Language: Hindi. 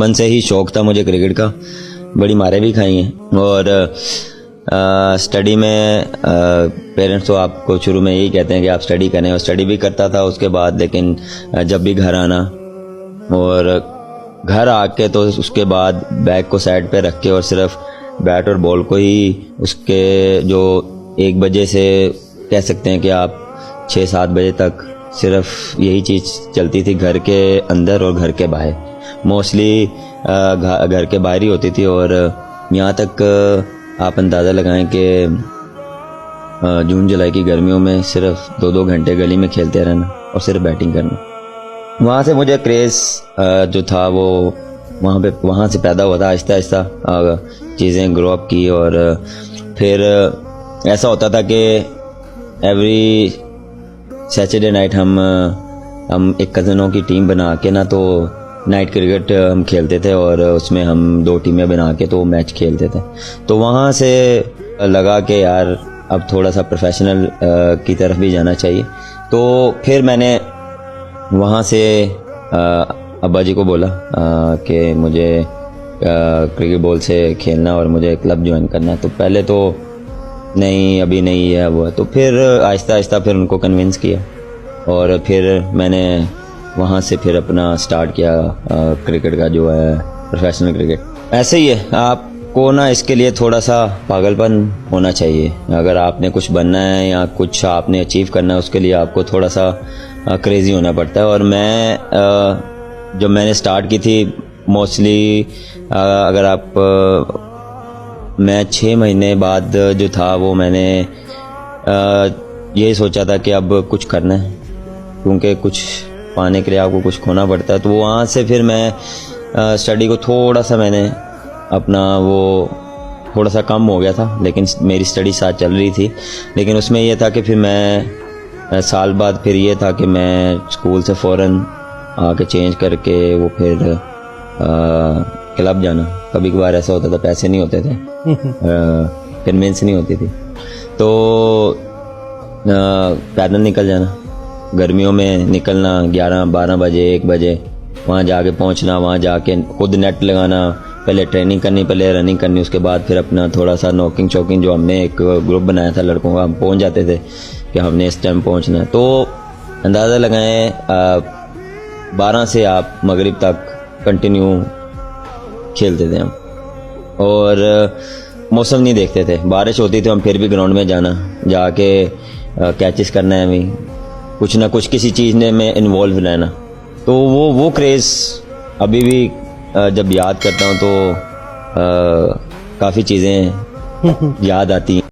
बचपन से ही शौक़ था मुझे क्रिकेट का, बड़ी मारें भी खाई हैं। और स्टडी में पेरेंट्स तो आपको शुरू में यही कहते हैं कि आप स्टडी करें, और स्टडी भी करता था उसके बाद। लेकिन जब भी घर आना और घर आके तो उसके बाद बैग को साइड पे रख के और सिर्फ बैट और बॉल को ही उसके जो 1 बजे से कह सकते हैं कि आप 6-7 बजे तक सिर्फ यही चीज़ चलती थी घर के अंदर और घर के बाहर। मोस्टली घर के बाहर ही होती थी। और यहाँ तक आप अंदाज़ा लगाएं कि जून जुलाई की गर्मियों में सिर्फ 2-2 घंटे गली में खेलते रहना और सिर्फ बैटिंग करना। वहाँ से मुझे क्रेज़ जो था वो वहाँ से पैदा हुआ था। आहिस्ता आहिस्ता चीज़ें ग्रो अप की। और फिर ऐसा होता था कि एवरी सैटरडे नाइट हम एक कज़नों की टीम बना के ना तो नाइट क्रिकेट हम खेलते थे, और उसमें हम 2 टीमें बना के तो मैच खेलते थे। तो वहाँ से लगा कि यार अब थोड़ा सा प्रोफेशनल की तरफ भी जाना चाहिए। तो फिर मैंने वहाँ से अब्बा जी को बोला कि मुझे क्रिकेट बॉल से खेलना और मुझे क्लब ज्वाइन करना। तो पहले तो नहीं, अभी नहीं है वो। तो फिर आहिस्ता आहिस्ता फिर उनको कन्विंस किया, और फिर मैंने वहाँ से फिर अपना स्टार्ट किया क्रिकेट का जो है प्रोफेशनल क्रिकेट। ऐसे ही है, आपको ना इसके लिए थोड़ा सा पागलपन होना चाहिए। अगर आपने कुछ बनना है या कुछ आपने अचीव करना है, उसके लिए आपको थोड़ा सा क्रेज़ी होना पड़ता है। और मैं जब मैंने स्टार्ट की थी मोस्टली अगर आप मैं 6 महीने बाद जो था वो मैंने यही सोचा था कि अब कुछ करना है, क्योंकि कुछ पाने के लिए आपको कुछ खोना पड़ता है। तो वहाँ से फिर मैं स्टडी को थोड़ा सा मैंने अपना वो थोड़ा सा कम हो गया था, लेकिन मेरी स्टडी साथ चल रही थी। लेकिन उसमें यह था कि फिर मैं साल बाद फिर ये था कि मैं स्कूल से फ़ौरन आके चेंज करके वो फिर क्लब जाना। कभी कभार ऐसा होता था पैसे नहीं होते थे, कन्वेंस नहीं होती थी, तो पैदल निकल जाना, गर्मियों में निकलना 11-12 बजे 1 बजे वहाँ जाके पहुँचना, वहाँ जाके खुद नेट लगाना, पहले ट्रेनिंग करनी, पहले रनिंग करनी, उसके बाद फिर अपना थोड़ा सा नॉकिंग चौकिंग जो हमने एक ग्रुप बनाया था लड़कों का, हम पहुँच जाते थे कि हमने इस टाइम पहुँचना है। तो अंदाज़ा लगाएं 12 से आप मगरिब तक कंटिन्यू खेलते थे हम, और मौसम नहीं देखते थे। बारिश होती थी हम फिर भी ग्राउंड में जाना, जाके कैचेस करना है, हमें कुछ ना कुछ किसी चीज़ में इन्वॉल्व रहना। तो वो क्रेज़ अभी भी जब याद करता हूँ तो काफ़ी चीज़ें याद आती हैं।